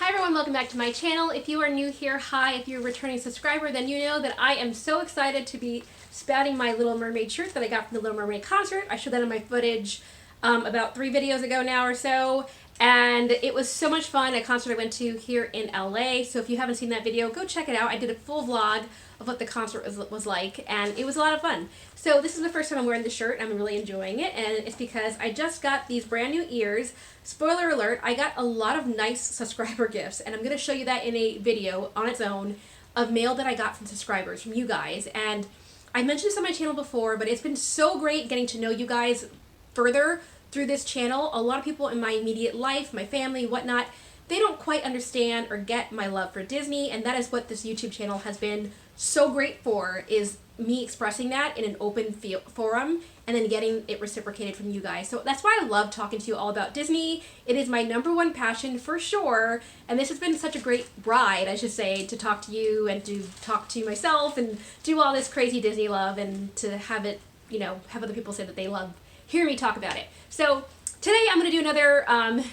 Hi everyone, welcome back to my channel. If you are new here, hi. If you're a returning subscriber, then you know that I am so excited to be spouting my Little Mermaid shirt that I got from the Little Mermaid concert. I showed that in my footage about 3 videos ago now or so, and it was so much fun. A concert I went to here in LA, so if you haven't seen that video, go check it out. I did a full vlog of what the concert was like, and it was a lot of fun. So this is the first time I'm wearing this shirt, and I'm really enjoying it, and it's because I just got these brand new ears. Spoiler alert, I got a lot of nice subscriber gifts, and I'm going to show you that in a video on its own of mail that I got from subscribers, from you guys. And I mentioned this on my channel before, but it's been so great getting to know you guys further through this channel. A lot of people in my immediate life, my family, whatnot, they don't quite understand or get my love for Disney, and that is what this YouTube channel has been so great for, is me expressing that in an open forum and then getting it reciprocated from you guys. So that's why I love talking to you all about Disney. It is my #1 passion for sure, and this has been such a great ride, I should say, to talk to you and to talk to myself and do all this crazy Disney love and to have it, you know, have other people say that they love hearing me talk about it. So today I'm going to do another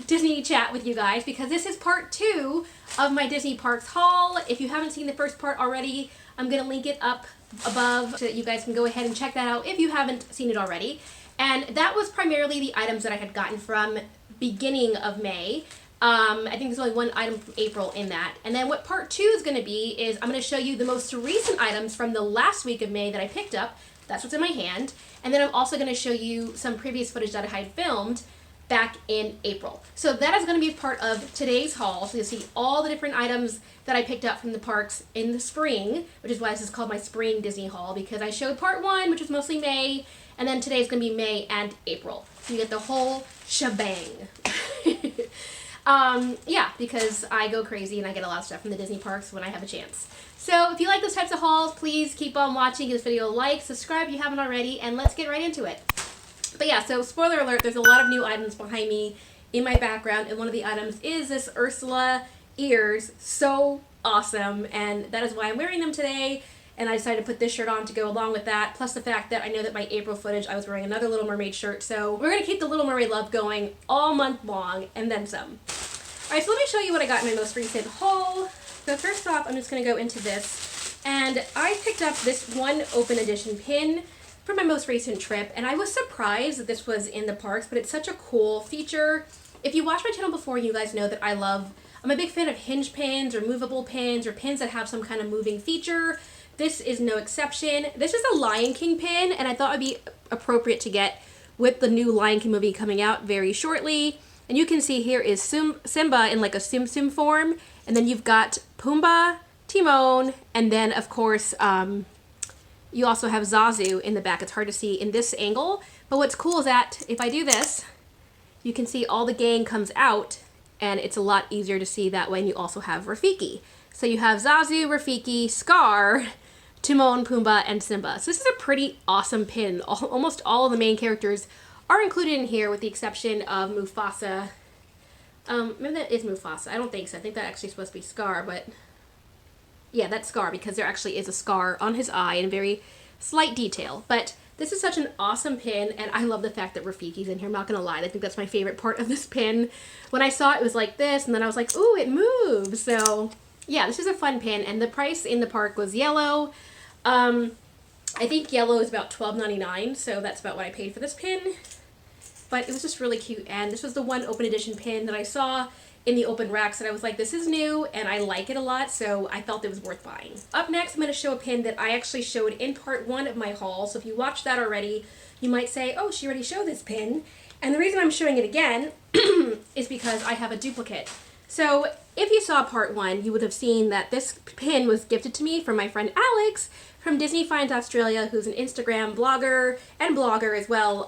Disney chat with you guys because this is part 2 of my Disney Parks haul. If you haven't seen the first part already, I'm going to link it up above so that you guys can go ahead and check that out if you haven't seen it already. And that was primarily the items that I had gotten from beginning of May. I think there's only one item from April in that. And then what part 2 is going to be is I'm going to show you the most recent items from the last week of May that I picked up. That's what's in my hand. And then I'm also going to show you some previous footage that I had filmed back in April. So that is going to be part of today's haul. So you'll see all the different items that I picked up from the parks in the spring, which is why this is called my spring Disney haul, because I showed part 1, which was mostly May, and then today's going to be May and April. So you get the whole shebang. Yeah, because I go crazy and I get a lot of stuff from the Disney parks when I have a chance. So if you like those types of hauls, please keep on watching. Give this video a like, subscribe if you haven't already, and let's get right into it. But yeah, so spoiler alert, there's a lot of new items behind me in my background, and one of the items is this Ursula ears. So awesome, and that is why I'm wearing them today, and I decided to put this shirt on to go along with that, plus the fact that I know that my April footage I was wearing another Little Mermaid shirt, so we're going to keep the Little Mermaid love going all month long, and then some. Alright, so let me show you what I got in my most recent haul. So first off, I'm just going to go into this, and I picked up this one open edition pin for my most recent trip, and I was surprised that this was in the parks, but it's such a cool feature. If you watch my channel before, you guys know that I'm a big fan of hinge pins or movable pins or pins that have some kind of moving feature. This is no exception. This is a Lion King pin, and I thought it would be appropriate to get with the new Lion King movie coming out very shortly. And you can see here is Simba in like a Tsum Tsum form, and then you've got Pumbaa, Timon, and then of course you also have Zazu in the back. It's hard to see in this angle, but what's cool is that if I do this, you can see all the gang comes out, and it's a lot easier to see that way, and you also have Rafiki. So you have Zazu, Rafiki, Scar, Timon, Pumbaa, and Simba. So this is a pretty awesome pin. Almost all of the main characters are included in here with the exception of Mufasa. Maybe that is Mufasa. I don't think so. I think that actually is supposed to be Scar, but yeah, that's Scar because there actually is a scar on his eye in very slight detail. But this is such an awesome pin, and I love the fact that Rafiki's in here. I'm not going to lie. I think that's my favorite part of this pin. When I saw it was like this, and then I was like, ooh, it moves. So yeah, this is a fun pin, and the price in the park was yellow. I think yellow is about $12.99, so that's about what I paid for this pin. But it was just really cute, and this was the one open edition pin that I saw in the open racks, and I was like, this is new, and I like it a lot, so I felt it was worth buying. Up next, I'm going to show a pin that I actually showed in part 1 of my haul, so if you watched that already, you might say, oh, she already showed this pin. And the reason I'm showing it again is because I have a duplicate. So if you saw part 1, you would have seen that this pin was gifted to me from my friend Alex from Disney Finds Australia, who's an Instagram blogger and blogger as well,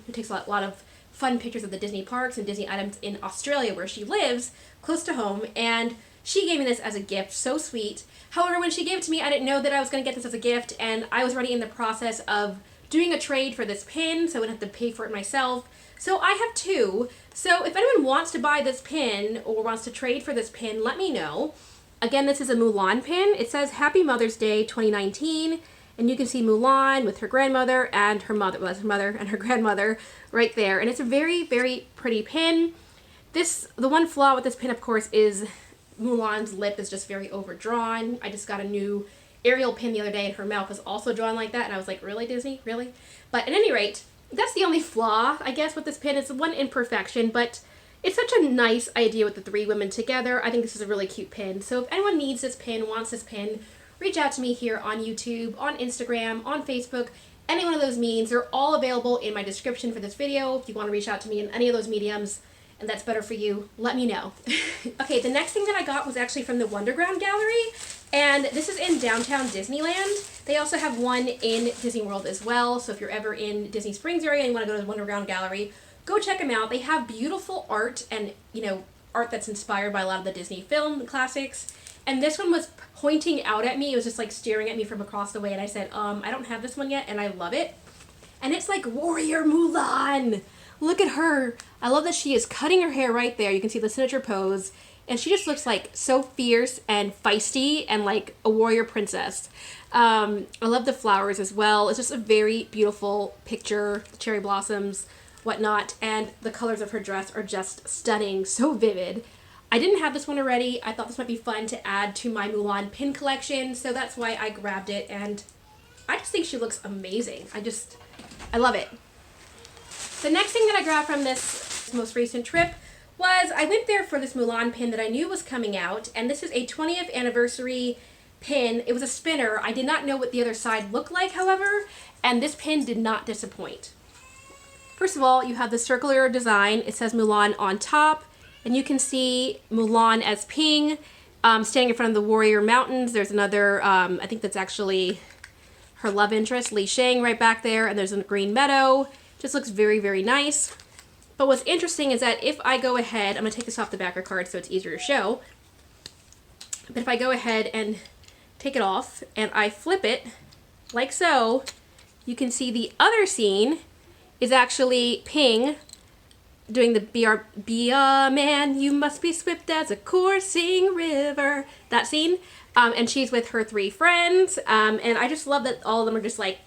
who takes a lot of fun pictures of the Disney parks and Disney items in Australia where she lives, close to home, and she gave me this as a gift. So sweet. However, when she gave it to me, I didn't know that I was going to get this as a gift, and I was already in the process of doing a trade for this pin, so I wouldn't have to pay for it myself. So I have 2. So if anyone wants to buy this pin or wants to trade for this pin, let me know. Again, this is a Mulan pin. It says Happy Mother's Day 2019. And you can see Mulan with her grandmother and her mother, well, that's her mother and her grandmother right there. And it's a very, very pretty pin. The one flaw with this pin, of course, is Mulan's lip is just very overdrawn. I just got a new Ariel pin the other day and her mouth is also drawn like that, and I was like, really, Disney? Really? But at any rate, that's the only flaw, I guess, with this pin. It's one imperfection, but it's such a nice idea with the three women together. I think this is a really cute pin. So if anyone needs this pin, wants this pin, reach out to me here on YouTube, on Instagram, on Facebook, any one of those means. They're all available in my description for this video. If you want to reach out to me in any of those mediums, and that's better for you, let me know. Okay, the next thing that I got was actually from the Wonderground Gallery, and this is in downtown Disneyland. They also have one in Disney World as well, so if you're ever in Disney Springs area and you want to go to the Wonderground Gallery, go check them out. They have beautiful art and, you know, art that's inspired by a lot of the Disney film classics. And this one was pointing out at me. It was just like staring at me from across the way, and I said, I don't have this one yet, and I love it. And it's like Warrior Mulan. Look at her. I love that she is cutting her hair right there. You can see the signature pose. And she just looks like so fierce and feisty and like a warrior princess. I love the flowers as well. It's just a very beautiful picture. The cherry blossoms, whatnot. And the colors of her dress are just stunning. So vivid. I didn't have this one already. I thought this might be fun to add to my Mulan pin collection. So that's why I grabbed it. And I just think she looks amazing. I love it. The next thing that I grabbed from this most recent trip was I went there for this Mulan pin that I knew was coming out, and this is a 20th anniversary pin. It was a spinner. I did not know what the other side looked like, however, and this pin did not disappoint. First of all, you have the circular design. It says Mulan on top, and you can see Mulan as Ping standing in front of the Warrior Mountains. There's another, I think that's actually her love interest, Li Shang, right back there, and there's a green meadow. Just looks very, very nice. But what's interesting is that if I go ahead, I'm going to take this off the backer card so it's easier to show. But if I go ahead and take it off and I flip it like so, you can see the other scene is actually Ping doing the be a man, you must be swift as a coursing river. That scene. And she's with her three friends. And I just love that all of them are just like,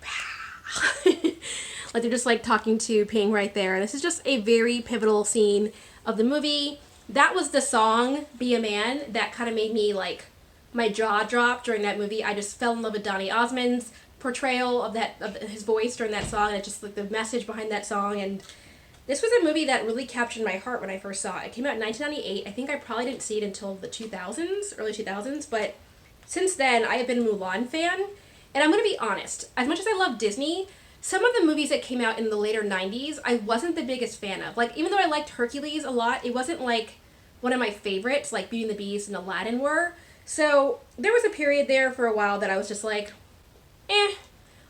like they're just like talking to Ping right there. This is just a very pivotal scene of the movie. That was the song, Be a Man, that kind of made me like, my jaw drop during that movie. I just fell in love with Donny Osmond's portrayal of his voice during that song, and it's just like the message behind that song. And this was a movie that really captured my heart when I first saw it. It came out in 1998. I think I probably didn't see it until the 2000s, early 2000s, but since then I have been a Mulan fan. And I'm going to be honest, as much as I love Disney, some of the movies that came out in the later 90s, I wasn't the biggest fan of. Like, even though I liked Hercules a lot, it wasn't like one of my favorites, like Beauty and the Beast and Aladdin were. So there was a period there for a while that I was just like,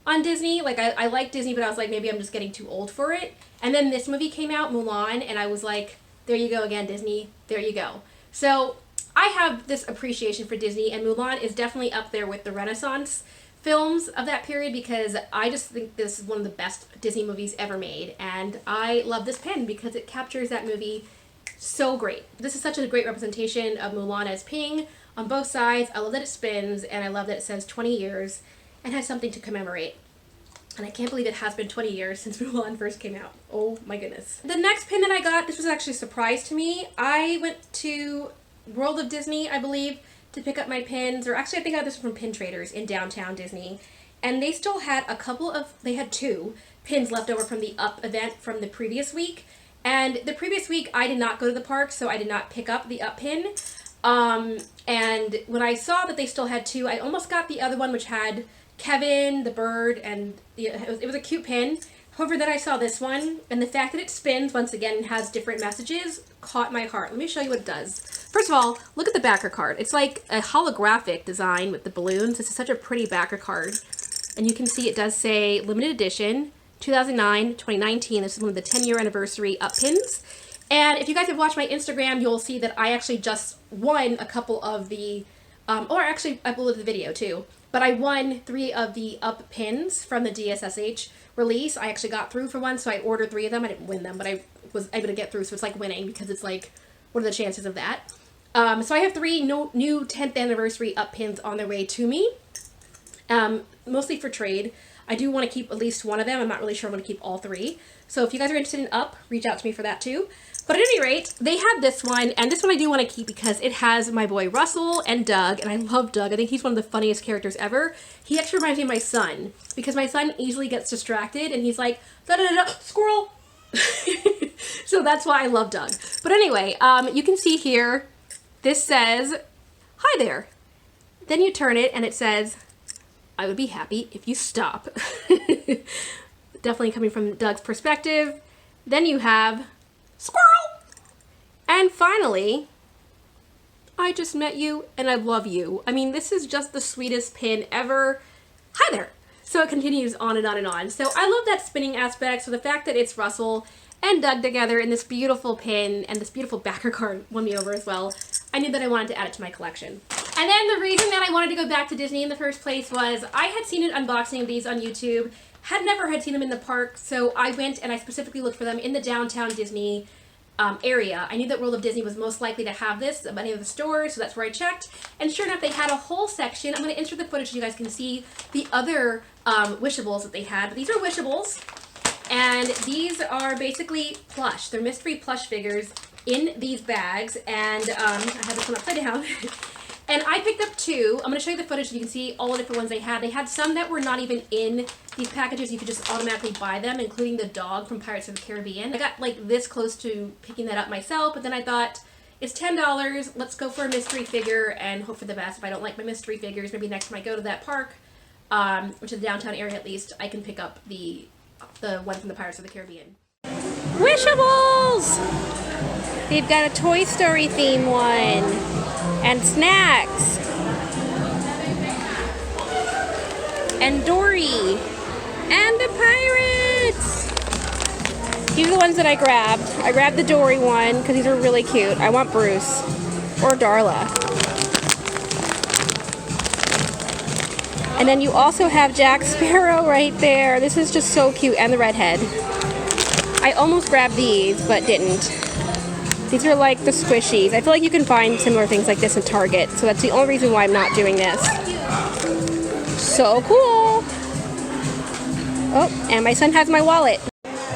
on Disney. Like, I liked Disney, but I was like, maybe I'm just getting too old for it. And then this movie came out, Mulan, and I was like, there you go again, Disney. There you go. So I have this appreciation for Disney, and Mulan is definitely up there with the Renaissance films of that period, because I just think this is one of the best Disney movies ever made, and I love this pin because it captures that movie so great. This is such a great representation of Mulan as Ping on both sides. I love that it spins, and I love that it says 20 years and has something to commemorate. And I can't believe it has been 20 years since Mulan first came out. Oh my goodness. The next pin that I got, this was actually a surprise to me. I went to World of Disney, I believe, to pick up my pins, or actually I think I got this from Pin Traders in downtown Disney, and they still had they had 2 pins left over from the Up event from the previous week, and the previous week I did not go to the park, so I did not pick up the Up pin, and when I saw that they still had 2, I almost got the other one, which had Kevin, the bird, and it was a cute pin. However, then I saw this one, and the fact that it spins once again and has different messages caught my heart. Let me show you what it does. First of all, look at the backer card. It's like a holographic design with the balloons. This is such a pretty backer card. And you can see it does say limited edition, 2009, 2019. This is one of the 10-year anniversary Up pins. And if you guys have watched my Instagram, you'll see that I actually just won a couple of the, or actually I uploaded the video too, but I won 3 of the Up pins from the DSSH release. I actually got through for one, so I ordered 3 of them. I didn't win them, but I was able to get through, so it's like winning, because it's like, what are the chances of that? So I have 3 new 10th anniversary Up pins on their way to me, mostly for trade. I do want to keep at least one of them. I'm not really sure I'm going to keep all 3. So if you guys are interested in Up, reach out to me for that too. But at any rate, they have this one, and this one I do want to keep because it has my boy Russell and Doug, and I love Doug. I think he's one of the funniest characters ever. He actually reminds me of my son, because my son easily gets distracted, and he's like, da-da-da-da, squirrel! So that's why I love Doug. But anyway, you can see here, this says, hi there. Then you turn it, and it says, I would be happy if you stop. Definitely coming from Doug's perspective. Then you have, squirrel! And finally, I just met you and I love you. I mean, this is just the sweetest pin ever. Hi there. So it continues on and on and on. So I love that spinning aspect. So the fact that it's Russell and Doug together in this beautiful pin and this beautiful backer card won me over as well. I knew that I wanted to add it to my collection. And then the reason that I wanted to go back to Disney in the first place was I had seen an unboxing of these on YouTube, had seen them in the park, so I went and I specifically looked for them in the downtown Disney area. I knew that World of Disney was most likely to have this at many of the stores, so that's where I checked. And sure enough, they had a whole section. I'm going to insert the footage so you guys can see the other wishables that they had. But these are wishables, and these are basically plush. They're mystery plush figures in these bags, and I have this one upside down. And I picked up two. I'm going to show you the footage so you can see all the different ones they had. They had some that were not even in these packages. You could just automatically buy them, including the dog from Pirates of the Caribbean. I got like this close to picking that up myself, but then I thought, it's $10. Let's go for a mystery figure and hope for the best. If I don't like my mystery figures, maybe next time I go to that park, which is the downtown area at least, I can pick up the one from the Pirates of the Caribbean. Wishables! They've got a Toy Story theme one. And snacks. And Dory. And the pirates. These are the ones that I grabbed. I grabbed the Dory one because these are really cute. I want Bruce. Or Darla. And then you also have Jack Sparrow right there. This is just so cute. And the redhead. I almost grabbed these, but didn't. These are like the squishies. I feel like you can find similar things like this in Target, so that's the only reason why I'm not doing this. So cool! Oh, and my son has my wallet.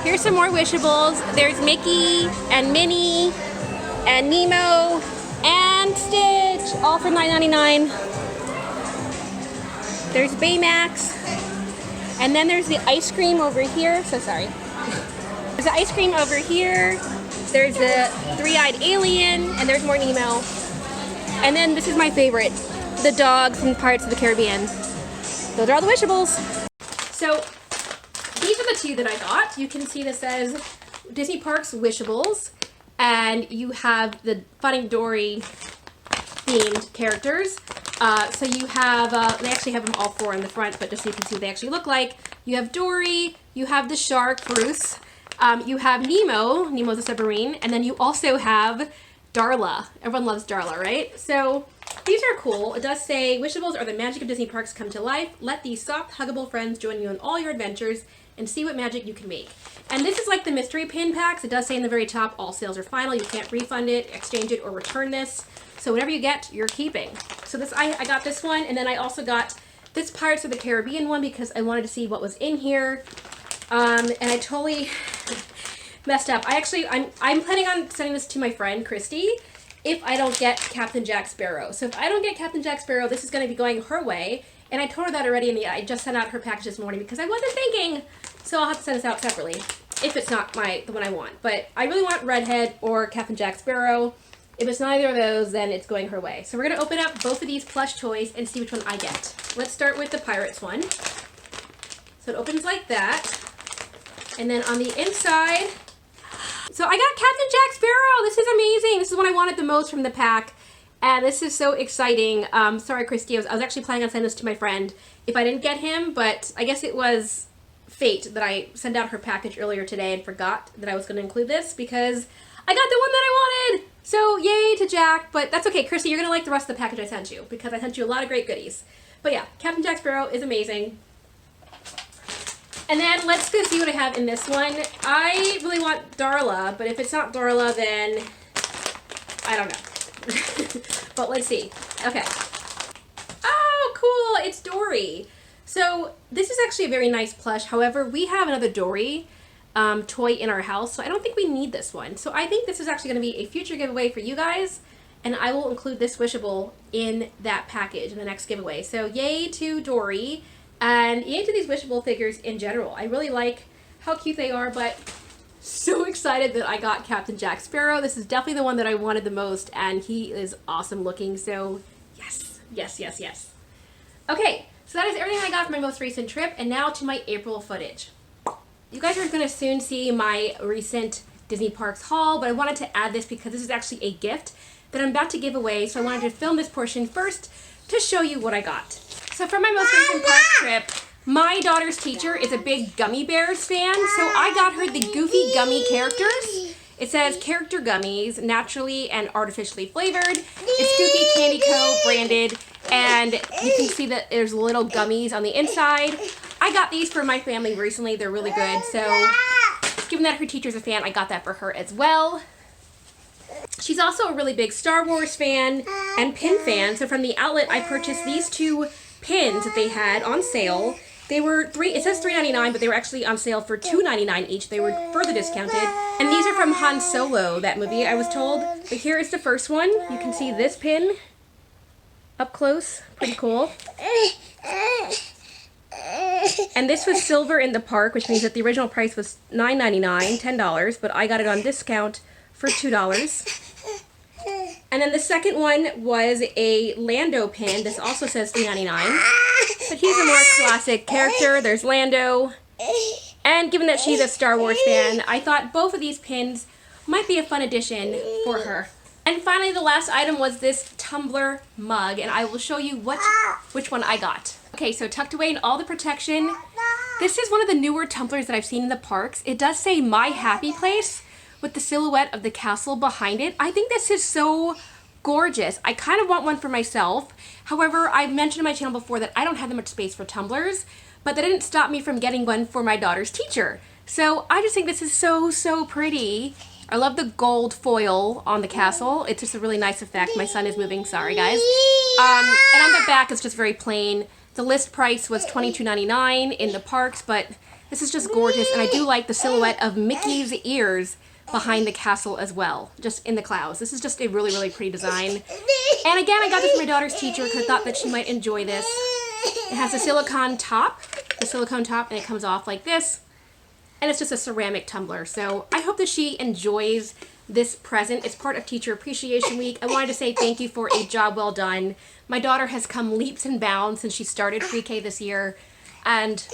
Here's some more wishables. There's Mickey and Minnie and Nemo and Stitch, all for $9.99. There's Baymax. And then there's the ice cream over here. So sorry. There's the ice cream over here. There's the three-eyed alien, and there's more Nemo. And then this is my favorite, the dog from Pirates of the Caribbean. Those are all the wishables. So these are the two that I got. You can see this says Disney Parks Wishables, and you have the Finding Dory themed characters. So you have, they actually have them all four in the front, but just so you can see what they actually look like. You have Dory, you have the shark, Bruce. You have Nemo, Nemo's a submarine, and then you also have Darla. Everyone loves Darla, right? So these are cool. It does say, Wishables are the magic of Disney parks come to life. Let these soft, huggable friends join you in all your adventures and see what magic you can make. And this is like the mystery pin packs. It does say in the very top, all sales are final. You can't refund it, exchange it, or return this. So whatever you get, you're keeping. So this, I got this one, and then I also got this Pirates of the Caribbean one because I wanted to see what was in here. And I totally messed up. I'm planning on sending this to my friend, Christy, if I don't get Captain Jack Sparrow. So if I don't get Captain Jack Sparrow, this is going to be going her way. And I told her that already, and I just sent out her package this morning because I wasn't thinking. So I'll have to send this out separately if it's not the one I want. But I really want Redhead or Captain Jack Sparrow. If it's neither of those, then it's going her way. So we're going to open up both of these plush toys and see which one I get. Let's start with the Pirates one. So it opens like that. And then on the inside, so I got Captain Jack Sparrow. This is amazing. This is what I wanted the most from the pack. And this is so exciting. Sorry, Christy, I was actually planning on sending this to my friend if I didn't get him, but I guess it was fate that I sent out her package earlier today and forgot that I was going to include this because I got the one that I wanted. So yay to Jack, but that's okay. Christy, you're going to like the rest of the package I sent you because I sent you a lot of great goodies. But yeah, Captain Jack Sparrow is amazing. And then let's go see what I have in this one. I really want Darla, but if it's not Darla, then I don't know. But let's see. Okay. Oh, cool. It's Dory. So this is actually a very nice plush. However, we have another Dory toy in our house, so I don't think we need this one. So I think this is actually going to be a future giveaway for you guys, and I will include this Wishable in that package in the next giveaway. So yay to Dory, and yay to these Wishable figures in general. I really like how cute they are, but so excited that I got Captain Jack Sparrow. This is definitely the one that I wanted the most, and he is awesome looking, so yes, yes, yes, yes. Okay, so that is everything I got from my most recent trip, and now to my April footage. You guys are going to soon see my recent Disney Parks haul, but I wanted to add this because this is actually a gift that I'm about to give away, so I wanted to film this portion first to show you what I got. So for my most recent parks trip, my daughter's teacher is a big Gummy Bears fan, so I got her the Goofy Gummy characters. It says character gummies, naturally and artificially flavored. It's Goofy Candy Co. branded, and you can see that there's little gummies on the inside. I got these for my family recently. They're really good, so given that her teacher's a fan, I got that for her as well. She's also a really big Star Wars fan and pin fan, so from the outlet I purchased these two pins that they had on sale. They were it says $3.99, but they were actually on sale for $2.99 each. They were further discounted. And these are from Han Solo, that movie, I was told. But here is the first one. You can see this pin up close. Pretty cool. And this was silver in the park, which means that the original price was $9.99, $10, but I got it on discount for $2. And then the second one was a Lando pin. This also says $3.99. But he's a more classic character. There's Lando. And given that she's a Star Wars fan, I thought both of these pins might be a fun addition for her. And finally, the last item was this tumbler mug, and I will show you which one I got. Okay, so tucked away in all the protection, this is one of the newer tumblers that I've seen in the parks. It does say My Happy Place with the silhouette of the castle behind it. I think this is so gorgeous. I kind of want one for myself. However, I've mentioned in my channel before that I don't have that much space for tumblers, but that didn't stop me from getting one for my daughter's teacher. So I just think this is so, so pretty. I love the gold foil on the castle. It's just a really nice effect. My son is moving, sorry guys. And on the back, it's just very plain. The list price was $22.99 in the parks, but this is just gorgeous. And I do like the silhouette of Mickey's ears behind the castle as well, just in the clouds. This is just a really, really pretty design. And again, I got this for my daughter's teacher because I thought that she might enjoy this. It has a silicone top, and it comes off like this. And it's just a ceramic tumbler. So I hope that she enjoys this present. It's part of Teacher Appreciation Week. I wanted to say thank you for a job well done. My daughter has come leaps and bounds since she started pre-K this year, and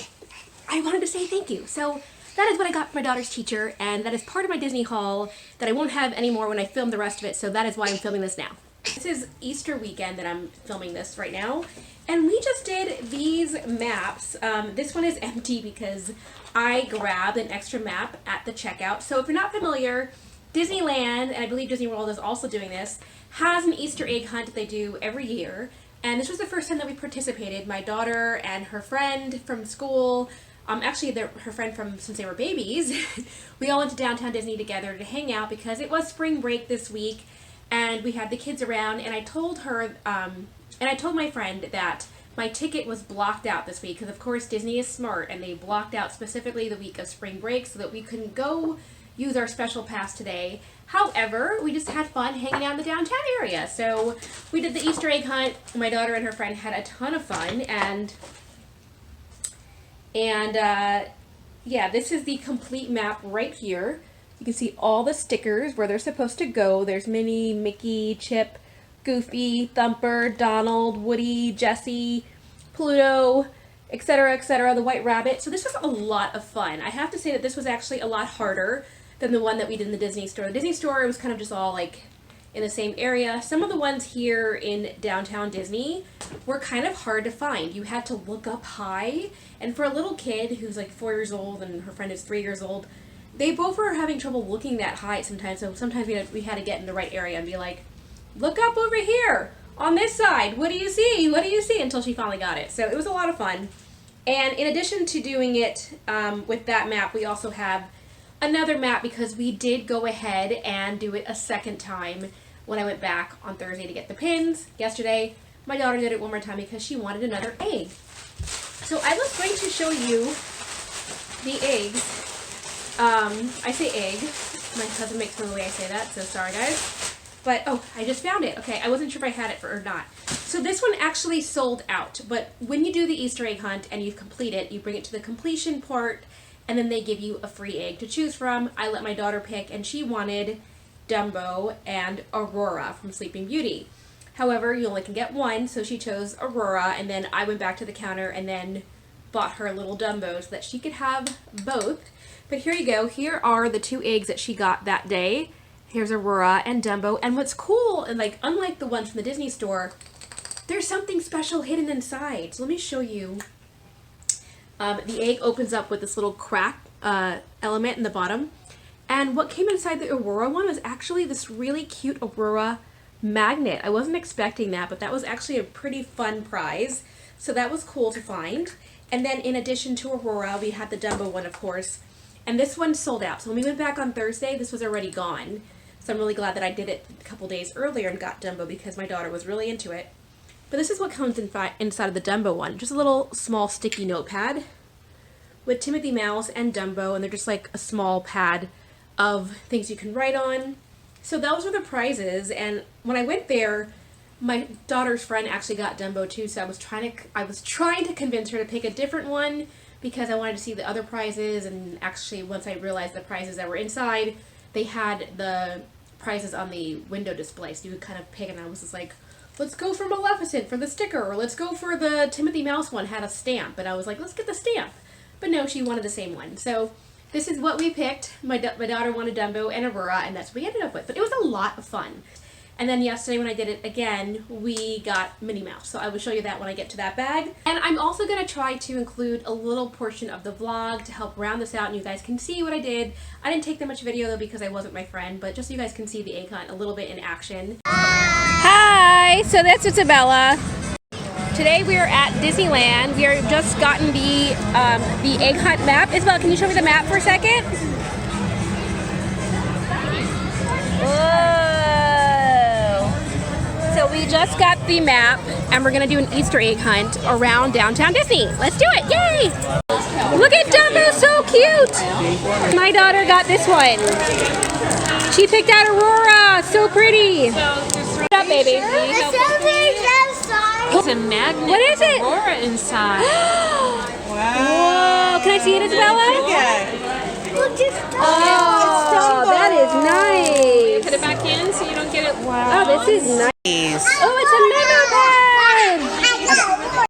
I wanted to say thank you. So that is what I got for my daughter's teacher, and that is part of my Disney haul that I won't have anymore when I film the rest of it, so that is why I'm filming this now. This is Easter weekend that I'm filming this right now, and we just did these maps. This one is empty because I grabbed an extra map at the checkout. So if you're not familiar, Disneyland, and I believe Disney World is also doing this, has an Easter egg hunt that they do every year, and this was the first time that we participated. My daughter and her friend from school, actually her friend from since they were babies, we all went to downtown Disney together to hang out because it was spring break this week, and we had the kids around, and I told her, and I told my friend that my ticket was blocked out this week, because of course Disney is smart, and they blocked out specifically the week of spring break so that we couldn't go use our special pass today. However, we just had fun hanging out in the downtown area. So we did the Easter egg hunt. My daughter and her friend had a ton of fun, and yeah, this is the complete map right here. You can see all the stickers where they're supposed to go. There's Minnie, Mickey, Chip, Goofy, Thumper, Donald, Woody, Jessie, Pluto, etc., etc., the White Rabbit. So this was a lot of fun. I have to say that this was actually a lot harder than the one that we did in the Disney store. The Disney store was kind of just all like in the same area. Some of the ones here in downtown Disney were kind of hard to find. You had to look up high, and for a little kid who's like 4 years old and her friend is 3 years old, they both were having trouble looking that high sometimes. So sometimes we had to get in the right area and be like, look up over here on this side. What do you see? What do you see? Until she finally got it. So it was a lot of fun. And in addition to doing it with that map, we also have another map because we did go ahead and do it a second time when I went back on Thursday to get the pins. Yesterday, my daughter did it one more time because she wanted another egg. So I was going to show you the eggs I say egg. My husband makes fun of the way I say that, so sorry guys. But, oh, I just found it. Okay, I wasn't sure if I had it or not. So this one actually sold out, but when you do the Easter egg hunt and you've completed it, you bring it to the completion part, and then they give you a free egg to choose from. I let my daughter pick, and she wanted Dumbo and Aurora from Sleeping Beauty. However, you only can get one, so she chose Aurora, and then I went back to the counter and then bought her a little Dumbo so that she could have both. But here you go. Here are the 2 eggs that she got that day. Here's Aurora and Dumbo. And what's cool, and like unlike the ones from the Disney store, there's something special hidden inside. So let me show you. The egg opens up with this little crack element in the bottom. And what came inside the Aurora one was actually this really cute Aurora magnet. I wasn't expecting that, but that was actually a pretty fun prize. So that was cool to find. And then in addition to Aurora, we had the Dumbo one, of course. And this one sold out. So when we went back on Thursday, this was already gone. So I'm really glad that I did it a couple days earlier and got Dumbo because my daughter was really into it. But this is what comes inside of the Dumbo one. Just a little small sticky notepad with Timothy Mouse and Dumbo, and they're just like a small pad of things you can write on. So those were the prizes, and when I went there, my daughter's friend actually got Dumbo too, so I was trying to convince her to pick a different one because I wanted to see the other prizes, and actually once I realized the prizes that were inside, they had the prizes on the window display, so you could kind of pick, and I was just like, let's go for Maleficent for the sticker, or let's go for the Timothy Mouse one, had a stamp, and I was like, let's get the stamp. But no, she wanted the same one. So this is what we picked. My daughter wanted Dumbo and Aurora, and that's what we ended up with. But it was a lot of fun. And then yesterday when I did it again, we got Minnie Mouse. So I will show you that when I get to that bag. And I'm also going to try to include a little portion of the vlog to help round this out and you guys can see what I did. I didn't take that much video though because I wasn't my friend, but just so you guys can see the egg hunt a little bit in action. Hi! So that's Isabella. Today we are at Disneyland. We are just gotten the egg hunt map. Isabella, can you show me the map for a second? Whoa! So we just got the map and we're gonna do an Easter egg hunt around downtown Disney. Let's do it, yay! Look at Dumbo, so cute! My daughter got this one. She picked out Aurora, so pretty. What's up, baby? It's a magnet. What is it? Aurora inside. Whoa! Can I see it, Isabella? Oh, that is nice. Put it back in so you don't get it. Wow. Oh, this is nice. Oh, it's a mega pad.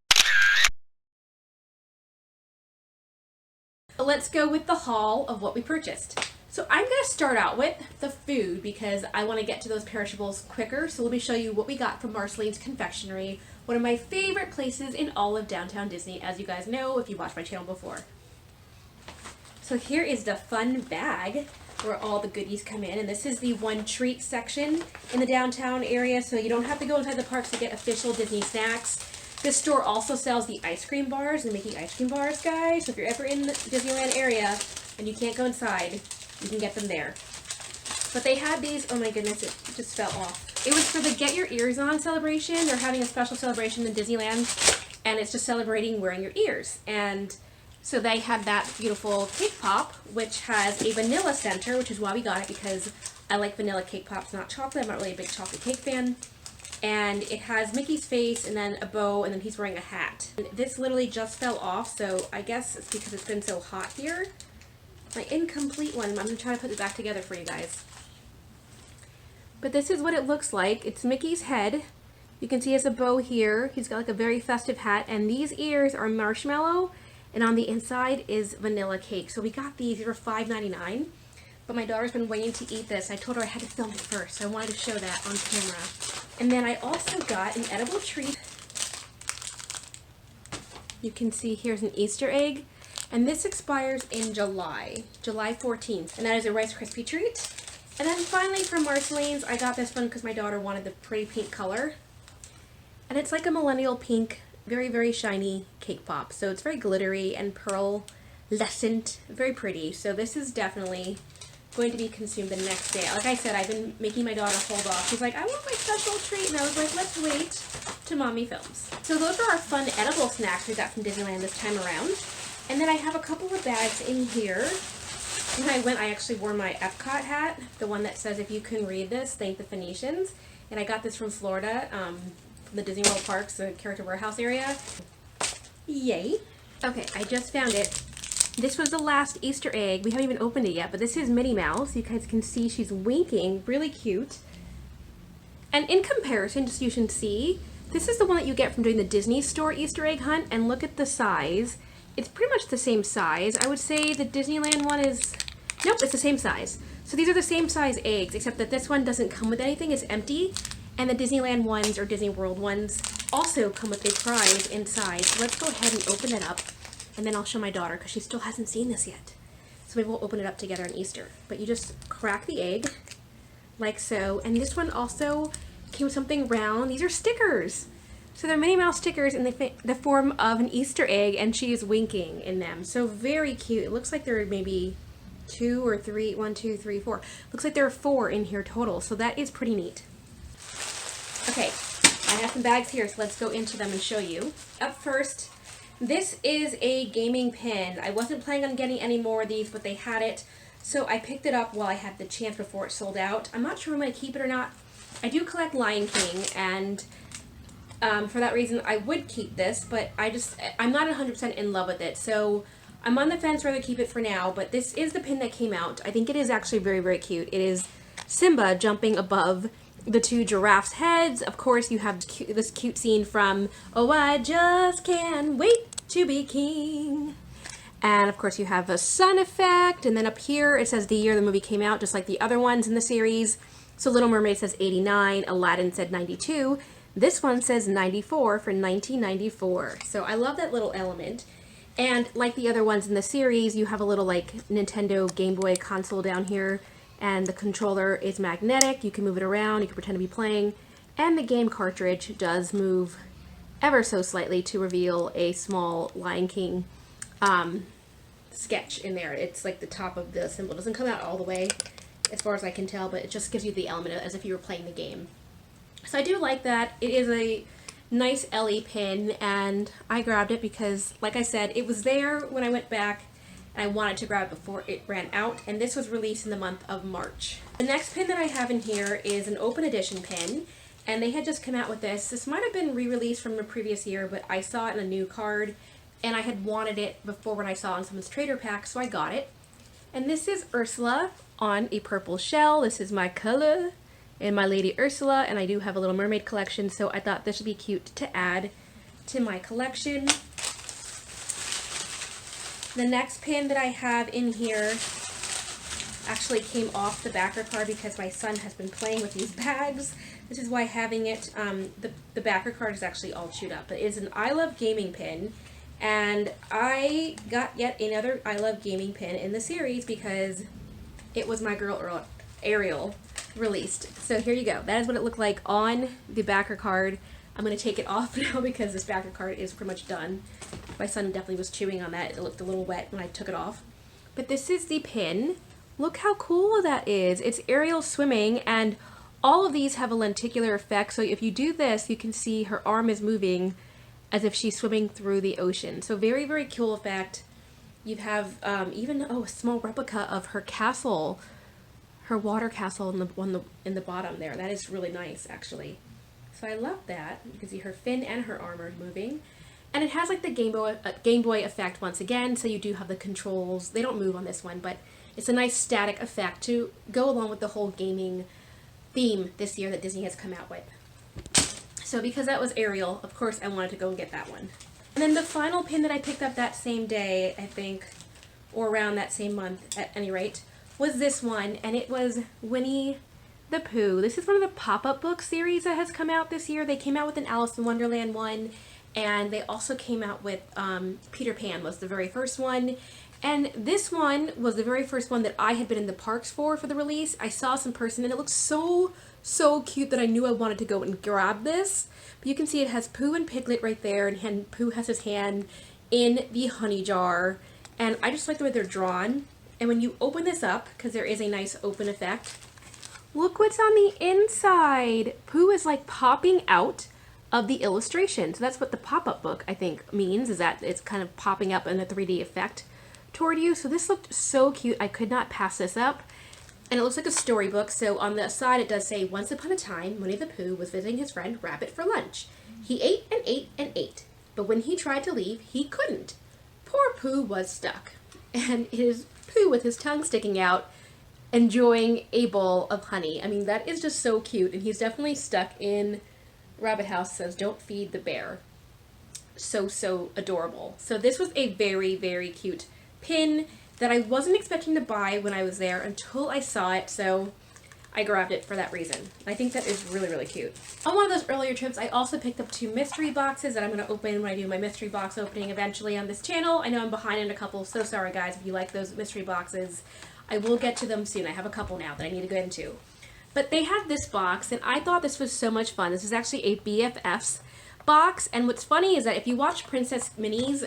Let's go with the haul of what we purchased. So I'm going to start out with the food because I want to get to those perishables quicker. So let me show you what we got from Marceline's Confectionery, one of my favorite places in all of downtown Disney, as you guys know if you watched my channel before. So here is the fun bag where all the goodies come in, and this is the one treat section in the downtown area, so you don't have to go inside the parks to get official Disney snacks. This store also sells the ice cream bars, the Mickey ice cream bars, guys. So if you're ever in the Disneyland area and you can't go inside, you can get them there. But they had these, oh my goodness, it just fell off. It was for the Get Your Ears On celebration. They're having a special celebration in Disneyland, and it's just celebrating wearing your ears. And so they had that beautiful cake pop, which has a vanilla center, which is why we got it, because I like vanilla cake pops, not chocolate. I'm not really a big chocolate cake fan. And it has Mickey's face and then a bow, and then he's wearing a hat. And this literally just fell off, so I guess it's because it's been so hot here. My incomplete one. I'm going to try to put it back together for you guys. But this is what it looks like. It's Mickey's head. You can see he has a bow here. He's got like a very festive hat, and these ears are marshmallow, and on the inside is vanilla cake. So we got these. These were $5.99. But my daughter's been waiting to eat this. I told her I had to film it first, so I wanted to show that on camera. And then I also got an edible treat. You can see here's an Easter egg. And this expires in July 14th. And that is a Rice Krispie treat. And then finally from Marceline's, I got this one because my daughter wanted the pretty pink color. And it's like a millennial pink, very, very shiny cake pop. So it's very glittery and pearlescent, very pretty. So this is definitely going to be consumed the next day. Like I said, I've been making my daughter hold off. She's like, I want my special treat. And I was like, let's wait till Mommy films. So those are our fun edible snacks we got from Disneyland this time around. And then I have a couple of bags in here. When I went, I actually wore my Epcot hat, the one that says, "If you can read this, thank the Phoenicians." And I got this from Florida, from the Disney World Parks, the Character Warehouse area. Yay. Okay, I just found it. This was the last Easter egg. We haven't even opened it yet, but this is Minnie Mouse. You guys can see she's winking, really cute. And in comparison, just so you can see, this is the one that you get from doing the Disney Store Easter egg hunt, and look at the size. It's pretty much the same size. I would say the Disneyland one is, nope, it's the same size. So these are the same size eggs, except that this one doesn't come with anything, it's empty. And the Disneyland ones, or Disney World ones, also come with a prize inside. So let's go ahead and open it up, and then I'll show my daughter, because she still hasn't seen this yet. So maybe we'll open it up together on Easter. But you just crack the egg, like so. And this one also came with something round. These are stickers. So they're Minnie Mouse stickers in the form of an Easter egg, and she is winking in them. So very cute. It looks like there are maybe 2 or 3, 1, 2, 3, 4. Looks like there are 4 in here total, so that is pretty neat. Okay, I have some bags here, so let's go into them and show you. Up first, this is a gaming pin. I wasn't planning on getting any more of these, but they had it, so I picked it up while I had the chance before it sold out. I'm not sure if I'm going to keep it or not. I do collect Lion King, and for that reason, I would keep this, but I'm not 100% in love with it, so I'm on the fence whether to keep it for now, but this is the pin that came out. I think it is actually very, very cute. It is Simba jumping above the 2 giraffes' heads. Of course, you have this cute scene from "Oh, I Just Can't Wait to Be King." And of course, you have a sun effect, and then up here it says the year the movie came out, just like the other ones in the series. So Little Mermaid says 89, Aladdin said 92. This one says 94 for 1994. So I love that little element. And like the other ones in the series, you have a little like Nintendo Game Boy console down here, and the controller is magnetic. You can move it around, you can pretend to be playing, and the game cartridge does move ever so slightly to reveal a small Lion King sketch in there. It's like the top of the symbol. It doesn't come out all the way as far as I can tell, but it just gives you the element as if you were playing the game. So I do like that. It is a nice LE pin, and I grabbed it because, like I said, it was there when I went back, and I wanted to grab it before it ran out, and this was released in the month of March. The next pin that I have in here is an open edition pin, and they had just come out with this. This might have been re-released from the previous year, but I saw it in a new card, and I had wanted it before when I saw it in someone's trader pack, so I got it. And this is Ursula on a purple shell. This is my color in my Lady Ursula, and I do have a Little Mermaid collection, so I thought this would be cute to add to my collection. The next pin that I have in here actually came off the backer card because my son has been playing with these bags. This is why having it, the backer card is actually all chewed up, but it is an I Love Gaming pin, and I got yet another I Love Gaming pin in the series because it was my girl Ariel released. So here you go. That is what it looked like on the backer card. I'm going to take it off now because this backer card is pretty much done. My son definitely was chewing on that. It looked a little wet when I took it off. But this is the pin. Look how cool that is. It's Ariel swimming, and all of these have a lenticular effect. So if you do this, you can see her arm is moving as if she's swimming through the ocean. So very, very cool effect. You have even a small replica of her castle, her water castle in the bottom there. That is really nice, actually. So I love that. You can see her fin and her armor moving. And it has like the Game Boy effect once again, so you do have the controls. They don't move on this one, but it's a nice static effect to go along with the whole gaming theme this year that Disney has come out with. So because that was Ariel, of course I wanted to go and get that one. And then the final pin that I picked up that same day, I think, or around that same month at any rate, was this one, and it was Winnie the Pooh. This is one of the pop-up book series that has come out this year. They came out with an Alice in Wonderland one, and they also came out with Peter Pan was the very first one. And this one was the very first one that I had been in the parks for the release. I saw some person, and it looked so cute that I knew I wanted to go and grab this. But you can see it has Pooh and Piglet right there, and Pooh has his hand in the honey jar. And I just like the way they're drawn. And when you open this up, because there is a nice open effect, look what's on the inside. Pooh is like popping out of the illustration. So that's what the pop-up book, I think, means, is that it's kind of popping up in a 3D effect. toward you. So this looked so cute. I could not pass this up. And it looks like a storybook. So on the side it does say, once upon a time, Winnie the Pooh was visiting his friend Rabbit for lunch. He ate and ate and ate. But when he tried to leave, he couldn't. Poor Pooh was stuck. And it is Pooh with his tongue sticking out, enjoying a bowl of honey. I mean, that is just so cute. And he's definitely stuck in Rabbit House. Says, don't feed the bear. So adorable. So this was a very, very cute pin that I wasn't expecting to buy when I was there until I saw it. So I grabbed it for that reason. I think that is really, really cute. On one of those earlier trips, I also picked up 2 mystery boxes that I'm going to open when I do my mystery box opening eventually on this channel. I know I'm behind in a couple, so sorry guys if you like those mystery boxes. I will get to them soon. I have a couple now that I need to get into. But they had this box, and I thought this was so much fun. This is actually a BFFs box, and what's funny is that if you watch Princess Minnie's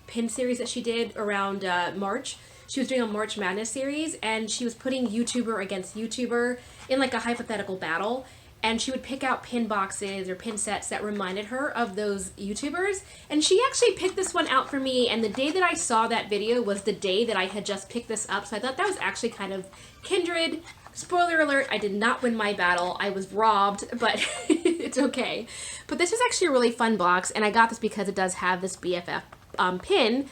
pin series that she did around March, she was doing a March Madness series, and she was putting YouTuber against YouTuber in like a hypothetical battle, and she would pick out pin boxes or pin sets that reminded her of those YouTubers, and she actually picked this one out for me, and the day that I saw that video was the day that I had just picked this up, so I thought that was actually kind of kindred. Spoiler alert, I did not win my battle. I was robbed, but it's okay. But this is actually a really fun box, and I got this because it does have this BFF pin,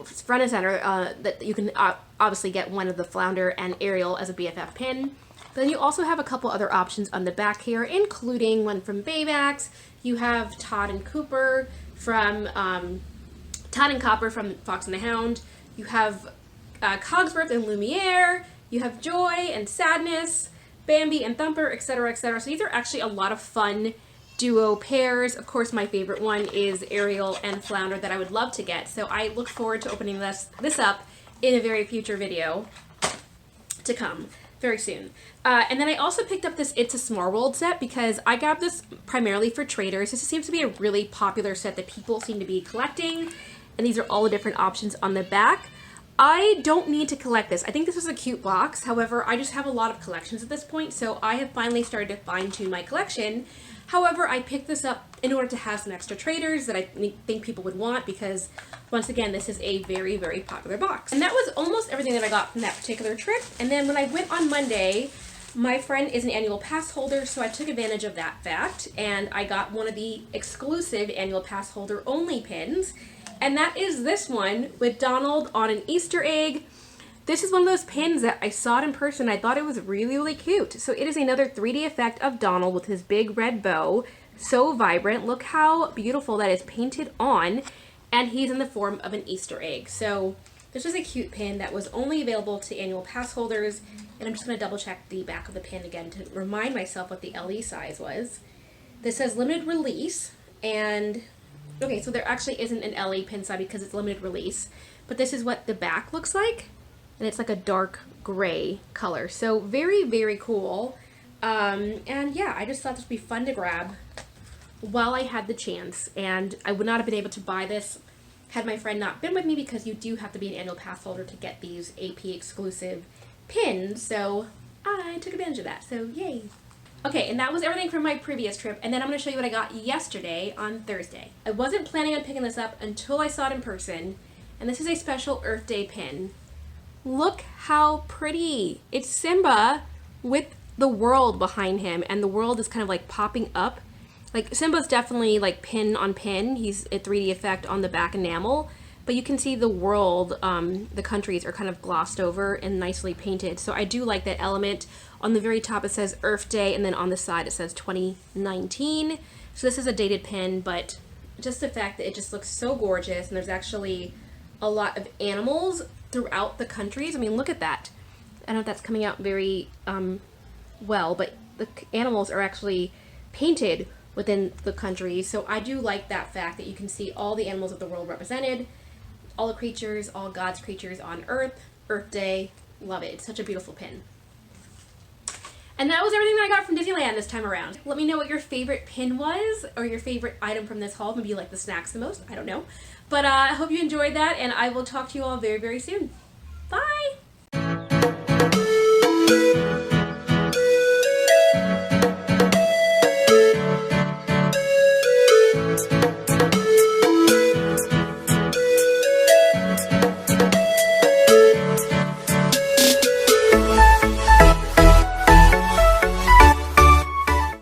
front and center, that you can obviously get one of the Flounder and Ariel as a BFF pin. But then you also have a couple other options on the back here, including one from Baymax. You have Todd and Copper from Fox and the Hound. You have Cogsworth and Lumiere. You have Joy and Sadness, Bambi and Thumper, etc., etc. So these are actually a lot of fun duo pairs. Of course, my favorite one is Ariel and Flounder that I would love to get. So I look forward to opening this up in a very future video to come very soon. And then I also picked up this It's a Small World set because I got this primarily for traders. This seems to be a really popular set that people seem to be collecting. And these are all the different options on the back. I don't need to collect this. I think this is a cute box. However, I just have a lot of collections at this point, so I have finally started to fine-tune my collection. However, I picked this up in order to have some extra traders that I think people would want because, once again, this is a very, very popular box. And that was almost everything that I got from that particular trip. And then when I went on Monday, my friend is an annual pass holder, so I took advantage of that fact, and I got one of the exclusive annual pass holder only pins. And that is this one with Donald on an Easter egg. This is one of those pins that I saw it in person. I thought it was really, really cute. So it is another 3D effect of Donald with his big red bow. So vibrant. Look how beautiful that is painted on. And he's in the form of an Easter egg. So this was a cute pin that was only available to annual pass holders. And I'm just going to double check the back of the pin again to remind myself what the LE size was. This says limited release, and okay, so there actually isn't an LE pin side because it's limited release, but this is what the back looks like, and it's like a dark gray color. So very, very cool. And yeah, I just thought this would be fun to grab while I had the chance, and I would not have been able to buy this had my friend not been with me because you do have to be an annual pass holder to get these AP exclusive pins, so I took advantage of that, so yay. Okay, and that was everything from my previous trip, and then I'm going to show you what I got yesterday on Thursday. I wasn't planning on picking this up until I saw it in person, and this is a special Earth Day pin. Look how pretty! It's Simba with the world behind him, and the world is kind of like popping up. Like, Simba's definitely like pin on pin. He's a 3D effect on the back enamel, but you can see the world, the countries are kind of glossed over and nicely painted. So I do like that element. On the very top it says Earth Day, and then on the side it says 2019. So this is a dated pin, but just the fact that it just looks so gorgeous, and there's actually a lot of animals throughout the countries. I mean, look at that. I don't know if that's coming out very well, but the animals are actually painted within the country. So I do like that fact that you can see all the animals of the world represented, all the creatures, all God's creatures on Earth, Earth Day. Love it. It's such a beautiful pin. And that was everything that I got from Disneyland this time around. Let me know what your favorite pin was, or your favorite item from this haul. Maybe you like the snacks the most. I don't know. But I hope you enjoyed that, and I will talk to you all very, very soon. Bye!